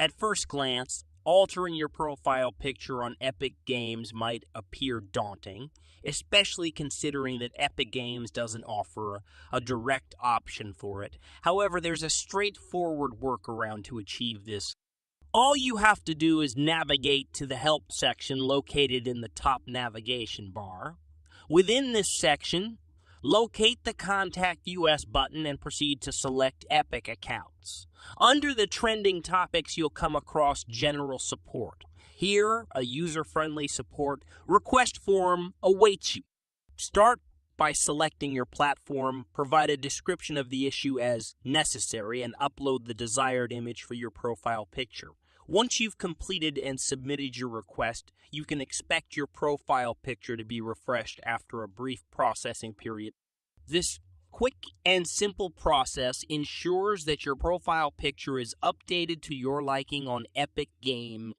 At first glance, altering your profile picture on Epic Games might appear daunting, especially considering that Epic Games doesn't offer a direct option for it. However, there's a straightforward workaround to achieve this. All you have to do is navigate to the Help section located in the top navigation bar. Within this section, locate the Contact US button and proceed to select Epic accounts. Under the trending topics, you'll come across General Support. Here, a user-friendly support request form awaits you. Start by selecting your platform, provide a description of the issue as necessary, and upload the desired image for your profile picture. Once you've completed and submitted your request, you can expect your profile picture to be refreshed after a brief processing period. This quick and simple process ensures that your profile picture is updated to your liking on Epic Game